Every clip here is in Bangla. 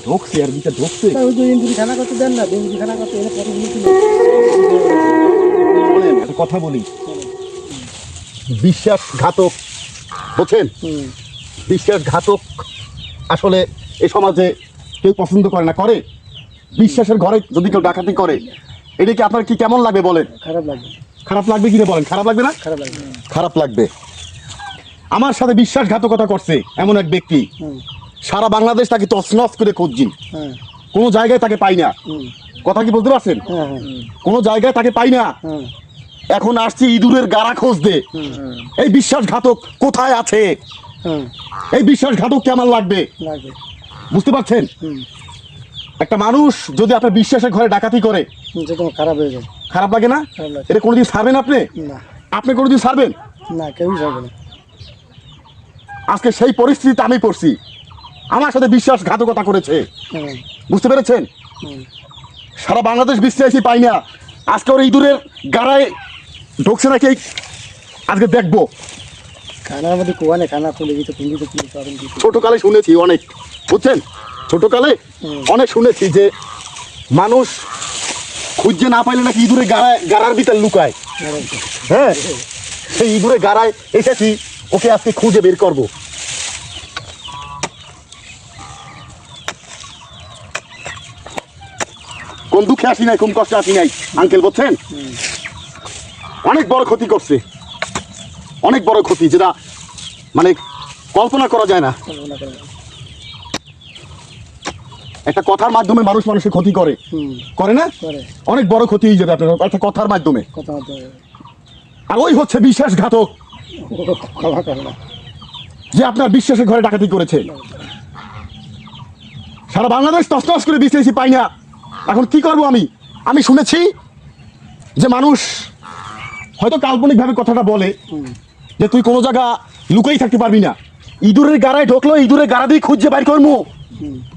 ঢোকছে আর ভিতরে ঢোকছে। খানা করতে দেন না, খানা করতে এনে পরে একটা কথা বলি, বিশ্বাসঘাতক বুঝছেন, বিশ্বাসঘাতক আসলে এই সমাজে কেউ পছন্দ করে না। করে বিশ্বাসের ঘরে যদি কেউ ডাকাতি করে, এটা কি আপনার কি কেমন লাগবে বলেন? খারাপ লাগবে। খারাপ লাগবে কিনা বলেন? খারাপ লাগবে না? খারাপ লাগবে। খারাপ লাগবে। আমার সাথে বিশ্বাসঘাতকতা করছে এমন এক ব্যক্তি, সারা বাংলাদেশ তাকে তছনছ করে খুঁজছি, কোনো জায়গায় তাকে পাই না। কথা কি বলতে পারছেন? কোনো জায়গায় তাকে পাই না। এখন আসছি ইঁদুরের গাড়া খুঁজতে। এই বিশ্বাসঘাতক কোথায় আছে? এই বিশ্বাসঘাতককে আমার লাগবে, বুঝতে পারছেন? একটা মানুষ যদি আপনার বিশ্বাসের ঘরে ডাকাতি করে, খারাপ হয়ে যায়। খারাপ লাগে না? এটা কোনোদিন ছাড়বেন আপনি? না। আপনি কোনোদিন ছাড়বেন না, কেউই ছাড়বে না। আজকে সেই পরিস্থিতিতে আমি পড়ছি। আমার সাথে বিশ্বাসঘাতকতা করেছে, বুঝতে পেরেছেন? সারা বাংলাদেশ বিশ্বাসী পাই না। আজকে ওর ইঁদুরের গাড়ায় ঢুকছে নাকি আজকে দেখবো। খানার মধ্যে কোয়ানে খানা খুলে দিতে ছোটকালে শুনেছি অনেক, বুঝছেন? ছোটকালে অনেক শুনেছি যে মানুষ খুঁজে না পাইলে নাকি ইঁদুরে গাড়ার ভিতরে লুকায়। হ্যাঁ, সেই ইঁদুরে গাড়ায় এসেছি, ওকে আজকে খুঁজে বের করবো। কোন দুঃখে আসি নাই, কোন কষ্টে আসি নাই আঙ্কেল, বুঝছেন? অনেক বড় ক্ষতি করছে, অনেক বড় ক্ষতি, যেটা মানে কল্পনা করা যায় না। একটা কথার মাধ্যমে মানুষ মানুষের ক্ষতি করে, করে না? অনেক বড় ক্ষতি হয়ে যাবে আপনার একটা কথার মাধ্যমে। আর ওই হচ্ছে বিশ্বাসঘাতক, যে আপনার বিশ্বাসের ঘরে ডাকাতি করেছে। সারা বাংলাদেশ তছনছ করে বিশ্বাসী পাই না। এখন কি করবো আমি? আমি শুনেছি যে মানুষ হয়তো কাল্পনিক ভাবে কথাটা বলে যে তুই কোনো জায়গা লুকাই থাকতে পারবি না। ইঁদুরের গাড়ায় ঢোকলো, ইঁদুরের গাড়া দিয়ে খুঁজে বাইর করবো।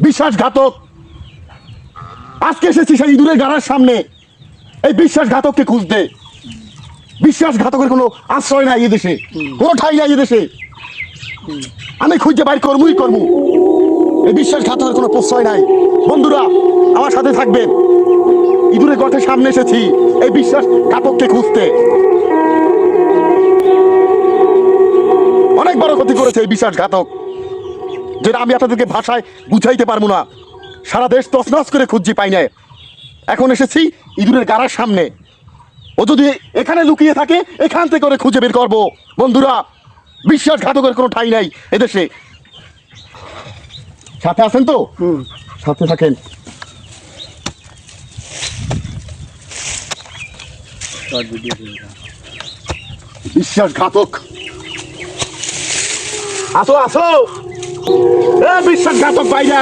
বিশ্বাসঘাতক। আজকে এসেছি সেই ইঁদুরের গাড়ার সামনে এই বিশ্বাসঘাতককে খুঁজতে। বিশ্বাসঘাতকের কোনো আশ্রয় নাই এদেশে, কোনো ঠাই নাই এদেশে। আমি খুঁজে বাইর করবই করবো। এই বিশ্বাসঘাতকের কোনো প্রশ্রয় নাই। বন্ধুরা আমার সাথে থাকবেন। ইঁদুরের গর্তের সামনে এসেছি এই বিশ্বাসঘাতককে খুঁজতে। অনেক বড় ক্ষতি করেছে এই বিশ্বাসঘাতক, যেটা আমি আপনাদেরকে ভাষায় বুঝাইতে পারবো না। সারা দেশ তছনছ করে খুঁজছি পাই না। এখন এসেছি ইঁদুরের গাড়ার সামনে। ও যদি এখানে লুকিয়ে থাকে, এখান থেকে করে খুঁজে বের করবো। বন্ধুরা বিশ্বাসঘাতকের কোনো ঠাই নাই এদেশে। সাথে আছেন তো? সাথে থাকেন। বিশ্বাসঘাতক, আসো আসো, বিশ্বাসঘাতক ভাইরা,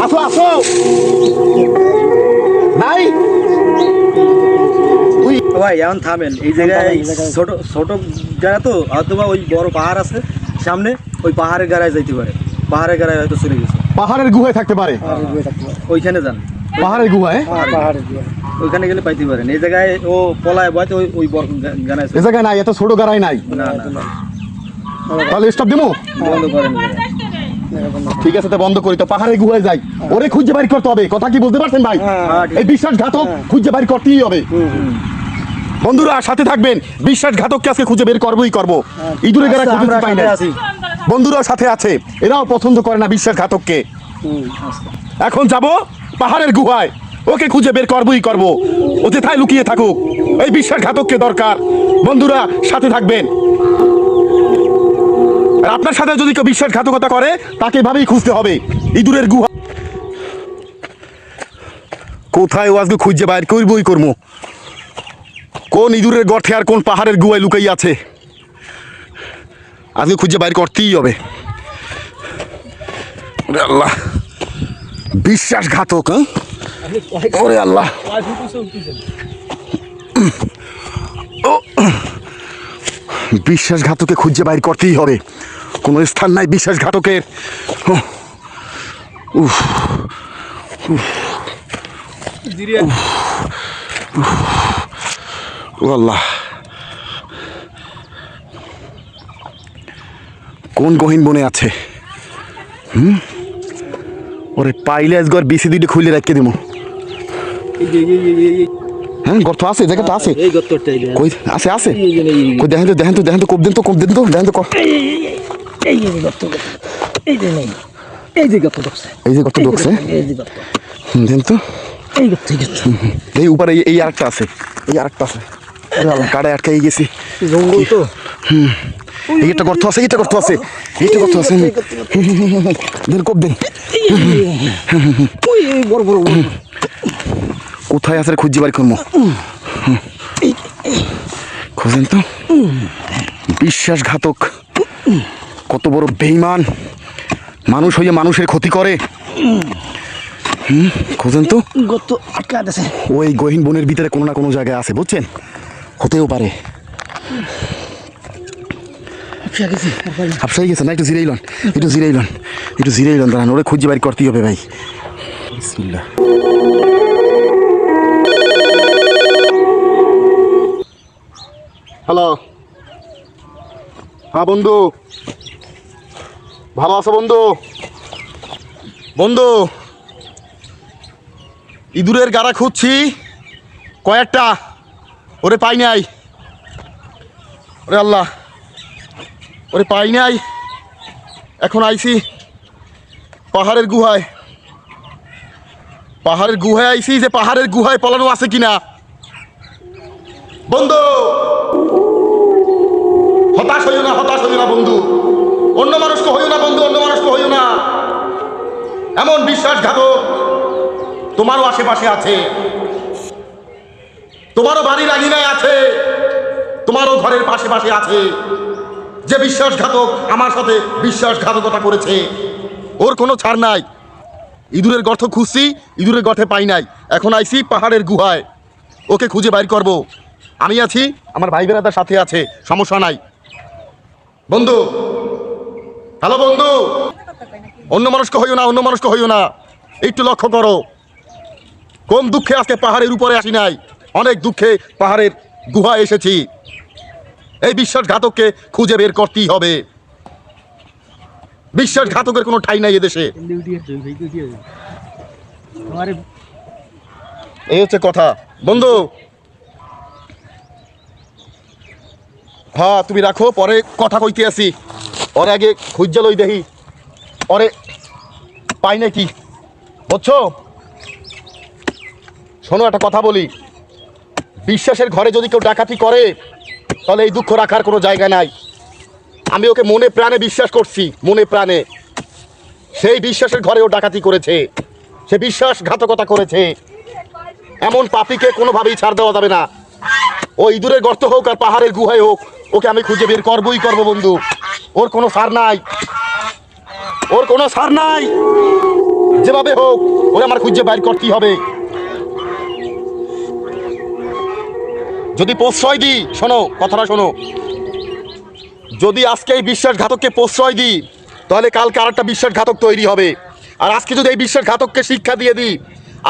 আসো আসো। নাই ভাই এখন থামেন। এই জায়গায় ছোট ছোট জায়গা তো, হয়তো বা ওই বড় পাহাড় আছে সামনে, ওই পাহাড়ের গাড়ায় যাইতে পারে। পাহাড়ের গাড়ায় হয়তো চলে গেছে। পাহাড়ের গুহায় থাকতে পারে। ওইখানে যান, পাহাড়ের গুহায়। ওইখানে গেলে পাইতে পারেন। এই জায়গায় ও পলায় বয়তে ওই বড় গাড়ায় এ জায়গায় নাই, এত ছোট গাড়াই নাই। না না, তাহলে স্টপ দেবো? বন্ধ করেন। ঠিক আছে, তো বন্ধ করি। তো পাহাড়ের গুহায় যাই, ওরে খুঁজে বাইর করতে হবে। কথা কি বলতে পারছেন ভাই? এই বিশ্বাসঘাতক খুঁজে বাইর করতেই হবে। বন্ধুরা সাথে থাকবেন। বিশ্বাসঘাতককে আজকে খুঁজে বের করবোই করবো। ইঁদুরের গাড়া খুঁজে পাই না। বন্ধুরাও সাথে আছে, এরাও পছন্দ করে না বিশ্বাসঘাতককে। এখন যাব পাহাড়ের গুহায়, ওকে খুঁজে বের করবোই করবো। ও যেথায় লুকিয়ে থাকুক, এই বিশ্বাসঘাতককে দরকার। বন্ধুরা সাথে থাকবেন। আর আপনার সাথে যদি কেউ বিশ্বাসঘাতকতা করে, তাকে এভাবেই খুঁজতে হবে। ইঁদুরের গুহা কোথায়, ও আজকে খুঁজে বাইর করবোই করবো। কোন ইঁদুরের গর্তে আর কোন পাহাড়ের গুহায় লুকাই আছে, আজকে খুঁজে বাইর করতেই হবে। ওরে আল্লাহ, বিশ্বাসঘাতক। ওরে আল্লাহ, বিশ্বাসঘাতকে খুঁজে বাইর করতেই হবে। কোনো স্থান নাই বিশ্বাসঘাতকের। ও আল্লাহ, কোন গহীন বনে আছে? ওরে পাইলে আজগর বিসি দুইটা খুলে রাখতে দিব। হ্যাঁ, গর্ত আছে, জায়গাটা আছে। এই গর্তটা কই আছে? আছে কই? দেখেন তো কোপ দেন তো দেখেন তো। এই যে গর্ত, এই যে নেই, এই যে গর্ত ঢুকছে, এই যে গর্ত ঢুকছে, এই যে গর্ত, দেন তো। এই গর্ত, এই গর্ত। এই উপরে এই আরেকটা আছে, এই আরেকটা আছে। আরে আল্লাহ, কাড়ে আটকাই গেছি। জঙ্গল তো। এই একটা গর্ত আছে, এইটা গর্ত আছে। দেন কোপ দেন। ওই বড় বড় বড়। কোথায় আছে খুঁজে বাড়ি করবো। খোঁজেন তো। বিশ্বাসঘাতক, কত বড় বেঈমান, মানুষ হইয়া মানুষের ক্ষতি করে। খোঁজেন তো। গর্ত আটকা আছে। ওই গহীন বনের ভিতরে কোনো না কোনো জায়গায় আছে, বুঝছেন? হতেও পারে। হাফসাই গেছে না? একটু জিরাইলন দাঁড়ান, ওরে খুঁজে বাড়ি করতেই হবে ভাই। বিসমিল্লাহ। হ্যালো, হ্যাঁ বন্ধু, ভালো আছো বন্ধু? ইঁদুরের গাড়া খুঁজছি কয়েকটা, ওরে পাই নাই। ওরে আল্লাহ, ওরে পাই নাই। এখন আইছি পাহাড়ের গুহায় আইছি, যে পাহাড়ের গুহায় পলানো আছে কিনা। বন্ধু, হতাশ হইও না বন্ধু, অন্য মানুষকে হইও না। এমন বিশ্বাসঘাতক তোমারও আশেপাশে আছে, তোমারও বাড়ির আঙিনায় আছে, তোমারও ঘরের পাশে আছে, যে বিশ্বাসঘাতক আমার সাথে বিশ্বাসঘাতকতা করেছে। ওর কোনো ছাড় নাই। ইঁদুরের গর্ত খুঁজছি, ইঁদুরের গর্তে পাই নাই। এখন আইছি পাহাড়ের গুহায়, ওকে খুঁজে বাইর করব। আমি আছি, আমার ভাই বেড়াদার সাথে আছে, সমস্যা নাই। বন্ধু, হ্যালো বন্ধু, অন্য মানুষকে হইও না। একটু লক্ষ্য করো, কোন দুঃখে আজকে পাহাড়ের উপরে আসি নাই, অনেক দুঃখে পাহাড়ের গুহায় এসেছি। এই বিশ্বাসঘাতককে খুঁজে বের করতেই হবে। বিশ্বাসঘাতকের কোনো ঠাঁই নাই এদেশে। এই হচ্ছে কথা বন্ধু। হ্যাঁ, তুমি রাখো, পরে কথা কইতে আসি। ওরে আগে খুঁজে লই দেখি, ওরে পাই নাকি, বুঝছো? শোনো, একটা কথা বলি, বিশ্বাসের ঘরে যদি কেউ ডাকাতি করে তাহলে এই দুঃখ রাখার কোনো জায়গা নাই। আমি ওকে মনে প্রাণে বিশ্বাস করছি, মনে প্রাণে। সেই বিশ্বাসের ঘরে ও ডাকাতি করেছে, সে বিশ্বাসঘাতকতা করেছে। এমন পাপীকে কোনোভাবেই ছাড় দেওয়া যাবে না। ও ইঁদুরের গর্ত হোক আর পাহাড়ের গুহায় হোক, ওকে আমি খুঁজে বের করবই করবো বন্ধু। ওর কোনো ছাড় নাই, যেভাবে হোক ওরে আমার খুঁজে বাইর করতেই হবে। যদি প্রশ্রয় দিই, কথাটা শোনো, যদি আজকে এই বিশ্বাসঘাতককে প্রশ্রয় দিই তাহলে কালকে আরেকটা বিশ্বাসঘাতক তৈরি হবে। আর আজকে যদি এই বিশ্বাসঘাতককে শিক্ষা দিয়ে দিই,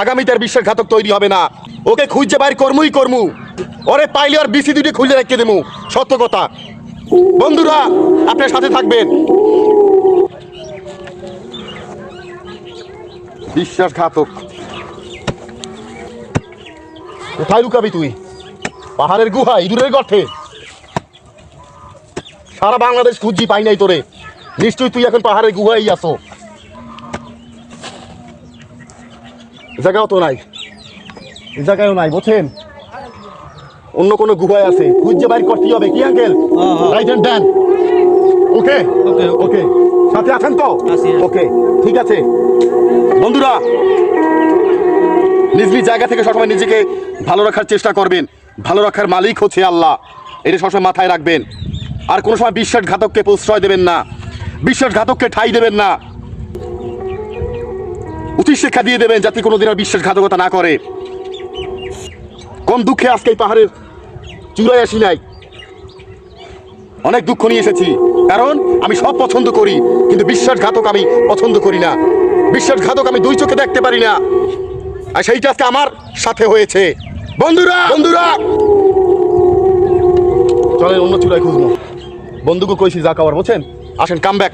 আগামীতে আর বিশ্বাসঘাতক তৈরি হবে না। ওকে খুঁজে বাইর করমু। ওরে পাইলে আর বিসি দুটি খুলে রেখে দেবো, সত্য কথা। বন্ধুরা, আপনার সাথে থাকবেন। বিশ্বাসঘাতক কোথায় লুকাবি তুই? পাহাড়ের গুহা, ইঁদুরের গর্তে। সারা বাংলাদেশ খুঁজি, পাই নাই তোরে। নিশ্চয়ই তুই এখন পাহাড়ের গুহায় আসো। জায়গাও তো নাই, জায়গায়ও নাই, বুঝছেন? অন্য কোনো গুহায় আছে, খুঁজে বাইর করতেই হবে। কি আঙ্কেল? রাইট হ্যান্ড ডান। ওকে, সাথে আছেন তো? ওকে, ঠিক আছে। বন্ধুরা, নিজ জায়গা থেকে সবসময় নিজেকে ভালো রাখার চেষ্টা করবেন। ভালো রাখার মালিক হচ্ছে আল্লাহ, এটা সবসময় মাথায় রাখবেন। আর কোনো সময় বিশ্বাসঘাতককে প্রশ্রয় দেবেন না, বিশ্বাসঘাতককে ঠাঁই দেবেন না। উচিত শিক্ষা দিয়ে দেবেন যাতে কোনোদিন আর বিশ্বাসঘাতকতা না করে। কোন দুঃখে আজকে এই পাহাড়ের চূড়ায় আসি নাই, অনেক দুঃখ নিয়ে এসেছি। কারণ আমি সব পছন্দ করি, কিন্তু বিশ্বাসঘাতক আমি পছন্দ করি না। বিশ্বাসঘাতক আমি দুই চোখে দেখতে পারি না, আর সেইটা আজকে আমার সাথে হয়েছে। বন্ধুরা, চলেন অন্য চূড়ায় খুঁজবো। বন্ধুকে কইছি যা খাওয়ার, বুঝছেন? আসেন কাম ব্যাক।